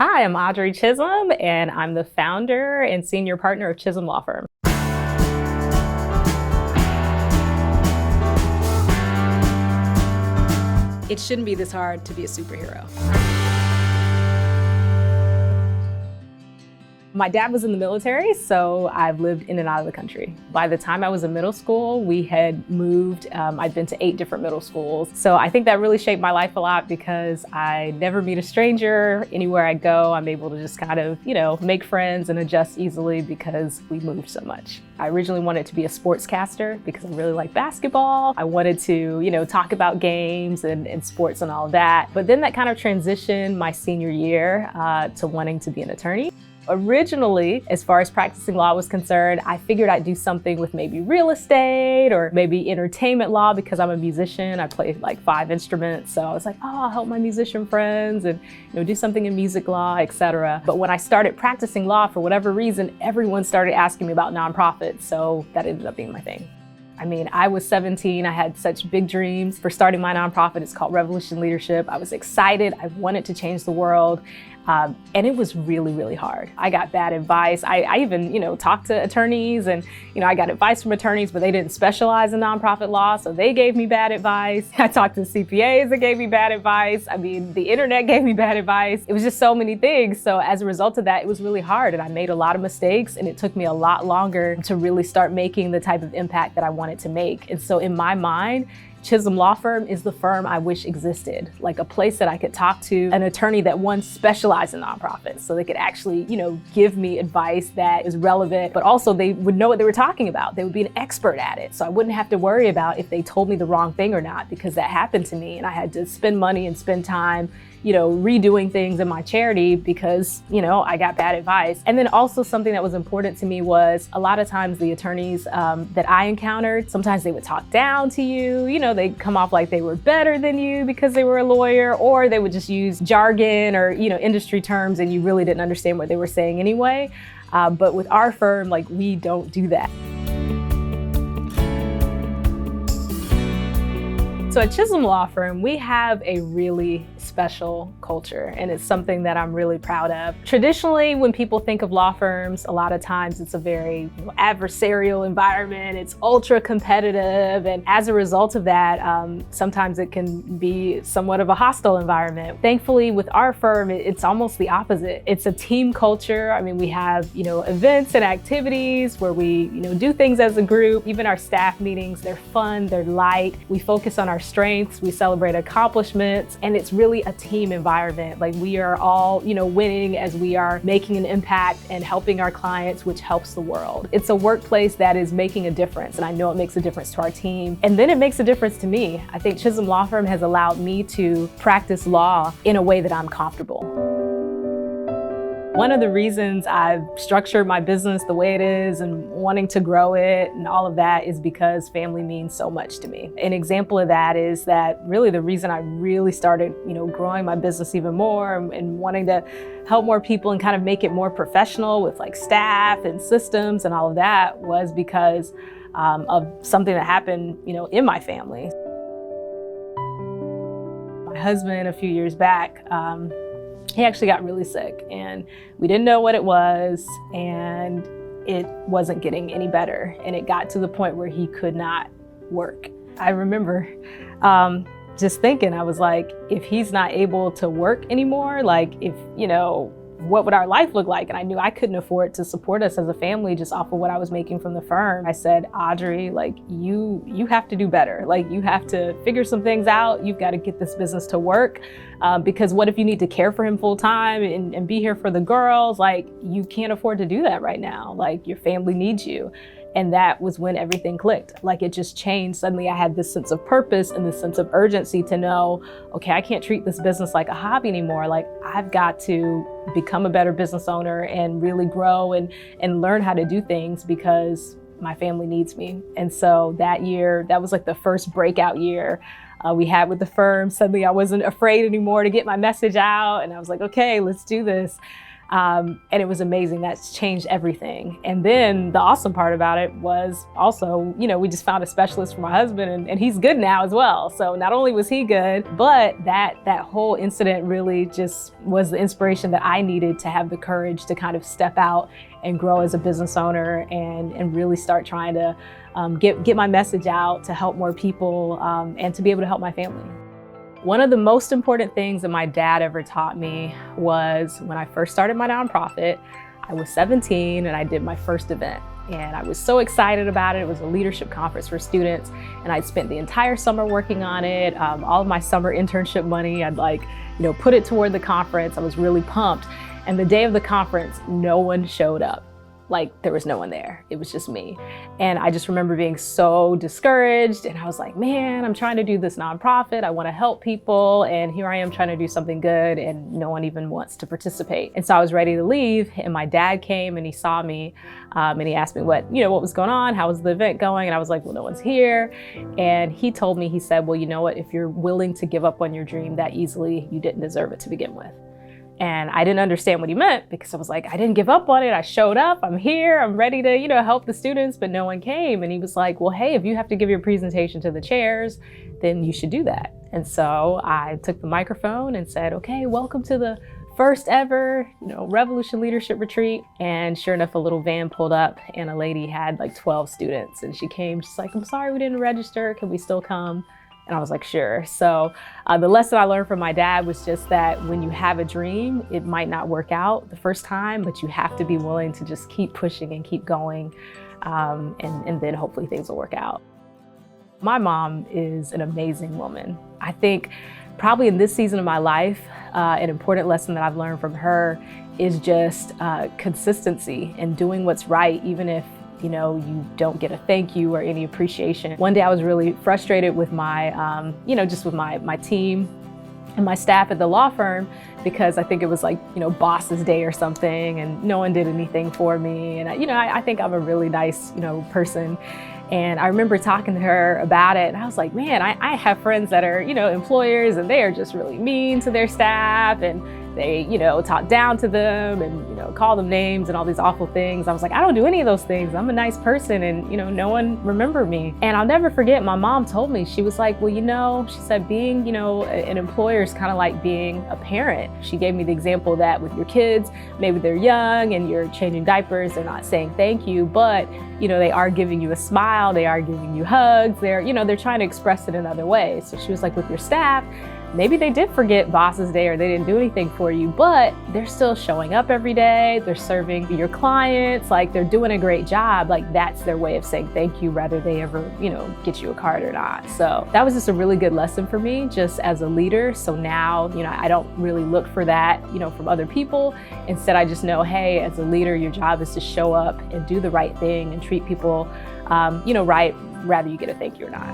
Hi, I'm Audrey Chisholm, and I'm the founder and senior partner of Chisholm Law Firm. It shouldn't be this hard to be a superhero. My dad was in the military, so I've lived in and out of the country. By the time I was in middle school, we had moved. I'd been to 8 different middle schools. So I think that really shaped my life a lot because I never meet a stranger. Anywhere I go, I'm able to just kind of, make friends and adjust easily because we moved so much. I originally wanted to be a sportscaster because I really like basketball. I wanted to, talk about games and sports and all of that. But then that kind of transitioned my senior year to wanting to be an attorney. Originally, as far as practicing law was concerned, I figured I'd do something with maybe real estate or maybe entertainment law because I'm a musician. I play like 5 instruments. So I was like, I'll help my musician friends and do something in music law, etc. But when I started practicing law, for whatever reason, everyone started asking me about nonprofits. So that ended up being my thing. I was 17. I had such big dreams for starting my nonprofit. It's called Revolution Leadership. I was excited. I wanted to change the world. And it was really, really hard. I got bad advice. I even, talked to attorneys and, I got advice from attorneys, but they didn't specialize in nonprofit law. So they gave me bad advice. I talked to CPAs that gave me bad advice. The internet gave me bad advice. It was just so many things. So as a result of that, it was really hard. And I made a lot of mistakes and it took me a lot longer to really start making the type of impact that I wanted to make. And so in my mind, Chisholm Law Firm is the firm I wish existed, like a place that I could talk to an attorney that specialized in nonprofits. So they could actually, give me advice that is relevant, but also they would know what they were talking about. They would be an expert at it. So I wouldn't have to worry about if they told me the wrong thing or not, because that happened to me and I had to spend money and spend time redoing things in my charity because, I got bad advice. And then also something that was important to me was a lot of times the attorneys that I encountered, sometimes they would talk down to you, they'd come off like they were better than you because they were a lawyer, or they would just use jargon or, industry terms and you really didn't understand what they were saying anyway. But with our firm, we don't do that. So at Chisholm Law Firm, we have a really special culture, and it's something that I'm really proud of. Traditionally, when people think of law firms, a lot of times it's a very adversarial environment. It's ultra competitive, and as a result of that, sometimes it can be somewhat of a hostile environment. Thankfully, with our firm, it's almost the opposite. It's a team culture. We have events and activities where we do things as a group. Even our staff meetings, they're fun, they're light. We focus on our strengths, we celebrate accomplishments, and it's really a team environment. We are all, winning as we are making an impact and helping our clients, which helps the world. It's a workplace that is making a difference, and I know it makes a difference to our team. And then it makes a difference to me. I think Chisholm Law Firm has allowed me to practice law in a way that I'm comfortable. One of the reasons I've structured my business the way it is and wanting to grow it and all of that is because family means so much to me. An example of that is that really the reason I really started, growing my business even more and wanting to help more people and kind of make it more professional with staff and systems and all of that was because of something that happened, in my family. My husband, a few years back, he actually got really sick and we didn't know what it was and it wasn't getting any better. And it got to the point where he could not work. I remember just thinking, I was like, if he's not able to work anymore, what would our life look like? And I knew I couldn't afford to support us as a family just off of what I was making from the firm. I said, Audrey, you have to do better. You have to figure some things out. You've got to get this business to work. Because what if you need to care for him full time and be here for the girls? You can't afford to do that right now. Your family needs you. And that was when everything clicked. It just changed. Suddenly I had this sense of purpose and this sense of urgency to know, okay, I can't treat this business like a hobby anymore. I've got to become a better business owner and really grow and learn how to do things because my family needs me. And so that year, that was the first breakout year we had with the firm. Suddenly I wasn't afraid anymore to get my message out, and I was like, okay, let's do this. And it was amazing. That's changed everything. And then the awesome part about it was also, we just found a specialist for my husband, and he's good now as well. So not only was he good, but that whole incident really just was the inspiration that I needed to have the courage to kind of step out and grow as a business owner and really start trying to get my message out to help more people and to be able to help my family. One of the most important things that my dad ever taught me was when I first started my nonprofit. I was 17 and I did my first event. And I was so excited about it. It was a leadership conference for students. And I'd spent the entire summer working on it. All of my summer internship money, I'd put it toward the conference. I was really pumped. And the day of the conference, no one showed up. There was no one there. It was just me. And I just remember being so discouraged. And I was like, man, I'm trying to do this nonprofit. I want to help people. And here I am trying to do something good and no one even wants to participate. And so I was ready to leave. And my dad came and he saw me and he asked me what was going on? How was the event going? And I was like, well, no one's here. And he told me, he said, well, you know what? If you're willing to give up on your dream that easily, you didn't deserve it to begin with. And I didn't understand what he meant because I was like, I didn't give up on it. I showed up, I'm here, I'm ready to, help the students, but no one came. And he was like, well, hey, if you have to give your presentation to the chairs, then you should do that. And so I took the microphone and said, okay, welcome to the first ever, Revolution Leadership Retreat. And sure enough, a little van pulled up and a lady had 12 students. And she came, she's like, I'm sorry we didn't register, can we still come? And I was like, sure. So the lesson I learned from my dad was just that when you have a dream, it might not work out the first time, but you have to be willing to just keep pushing and keep going. And then hopefully things will work out. My mom is an amazing woman. I think probably in this season of my life, an important lesson that I've learned from her is just consistency and doing what's right, even if you don't get a thank you or any appreciation. One day I was really frustrated with my, just with my team and my staff at the law firm because I think it was boss's day or something and no one did anything for me. And I think I'm a really nice, person. And I remember talking to her about it and I was like, man, I have friends that are, employers and they are just really mean to their staff and they, talk down to them and, call them names and all these awful things. I was like, I don't do any of those things. I'm a nice person and, no one remembered me. And I'll never forget, my mom told me, she was like, well, she said, being, an employer is kind of like being a parent. She gave me the example that with your kids, maybe they're young and you're changing diapers, they're not saying thank you, but, they are giving you a smile, they are giving you hugs, they're trying to express it in other ways. So she was like, with your staff, maybe they did forget boss's day or they didn't do anything for you, but they're still showing up every day. They're serving your clients. They're doing a great job. That's their way of saying thank you, whether they ever, get you a card or not. So that was just a really good lesson for me just as a leader. So now, I don't really look for that, from other people. Instead, I just know, hey, as a leader, your job is to show up and do the right thing and treat people, right, whether you get a thank you or not.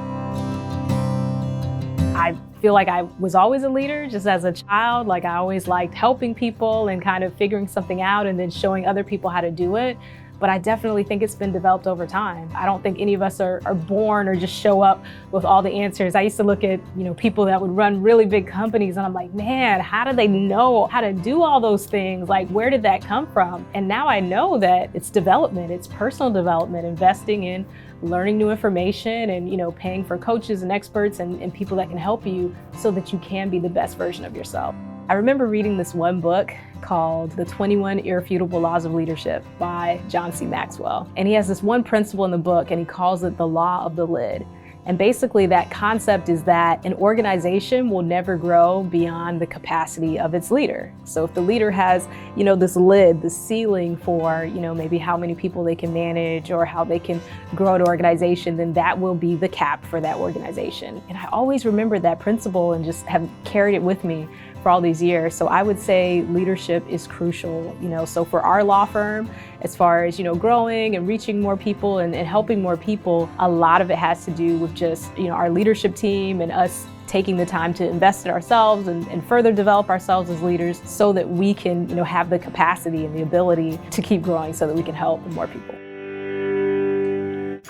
I feel like I was always a leader just as a child. I always liked helping people and kind of figuring something out and then showing other people how to do it. But I definitely think it's been developed over time. I don't think any of us are born or just show up with all the answers. I used to look at, people that would run really big companies and I'm like, man, how do they know how to do all those things? Where did that come from? And now I know that it's development, it's personal development, investing in learning new information and, paying for coaches and experts and people that can help you so that you can be the best version of yourself. I remember reading this one book called The 21 Irrefutable Laws of Leadership by John C. Maxwell. And he has this one principle in the book and he calls it the law of the lid. And basically that concept is that an organization will never grow beyond the capacity of its leader. So if the leader has, this lid, the ceiling for, maybe how many people they can manage or how they can grow an organization, then that will be the cap for that organization. And I always remember that principle and just have carried it with me for all these years. So I would say leadership is crucial, so for our law firm, as far as, growing and reaching more people and helping more people, a lot of it has to do with just, our leadership team and us taking the time to invest in ourselves and further develop ourselves as leaders so that we can, have the capacity and the ability to keep growing so that we can help more people.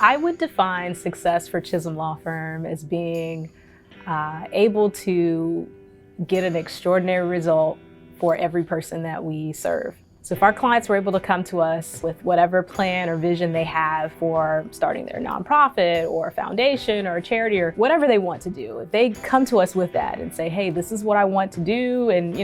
I would define success for Chisholm Law Firm as being able to get an extraordinary result for every person that we serve. So if our clients were able to come to us with whatever plan or vision they have for starting their nonprofit or a foundation or a charity or whatever they want to do, if they come to us with that and say, hey, this is what I want to do, and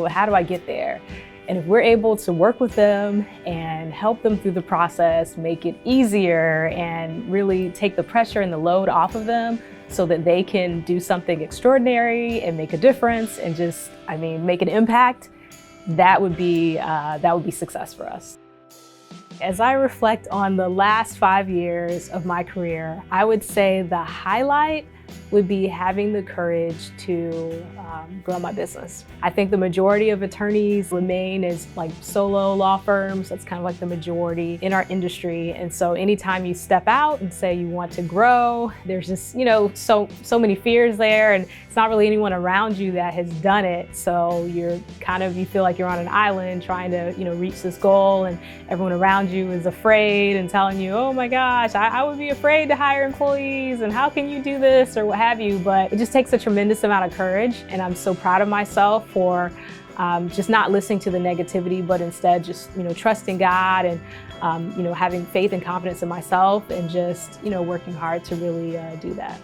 how do I get there? And if we're able to work with them and help them through the process, make it easier and really take the pressure and the load off of them so that they can do something extraordinary and make a difference and just, make an impact, that would be success for us. As I reflect on the last 5 years of my career, I would say the highlight would be having the courage to grow my business. I think the majority of attorneys remain as like solo law firms. That's kind of like the majority in our industry. And so anytime you step out and say you want to grow, there's just, so many fears there, and it's not really anyone around you that has done it. So you feel like you're on an island trying to, reach this goal, and everyone around you is afraid and telling you, oh my gosh, I would be afraid to hire employees, and how can you do this or what have you. But it just takes a tremendous amount of courage, and I'm so proud of myself for just not listening to the negativity, but instead just trusting God and having faith and confidence in myself, and just working hard to really do that.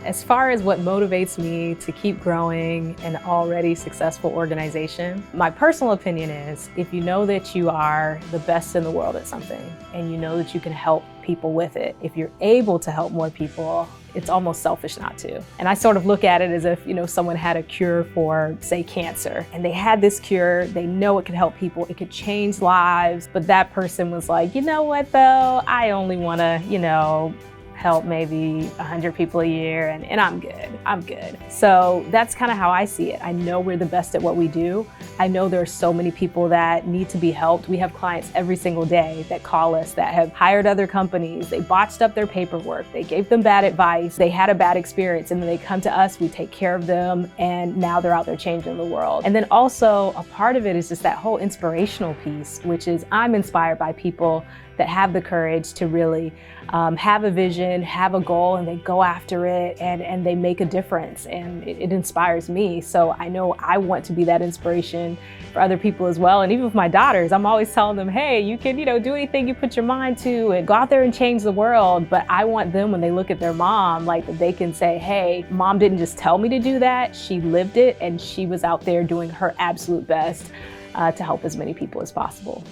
As far as what motivates me to keep growing an already successful organization, my personal opinion is if you know that you are the best in the world at something and you know that you can help people with it, if you're able to help more people, it's almost selfish not to. And I sort of look at it as if, someone had a cure for, say, cancer, and they had this cure, they know it could help people, it could change lives, but that person was like, you know what though, I only want to, help maybe 100 people a year, and I'm good. So that's kind of how I see it. I know we're the best at what we do. I know there are so many people that need to be helped. We have clients every single day that call us that have hired other companies. They botched up their paperwork. They gave them bad advice. They had a bad experience, and then they come to us, we take care of them, and now they're out there changing the world. And then also a part of it is just that whole inspirational piece, which is I'm inspired by people that have the courage to really have a vision, have a goal, and they go after it, and they make a difference, and it inspires me. So I know I want to be that inspiration for other people as well. And even with my daughters, I'm always telling them, hey, you can do anything you put your mind to and go out there and change the world. But I want them, when they look at their mom, like that they can say, hey, mom didn't just tell me to do that, she lived it, and she was out there doing her absolute best to help as many people as possible.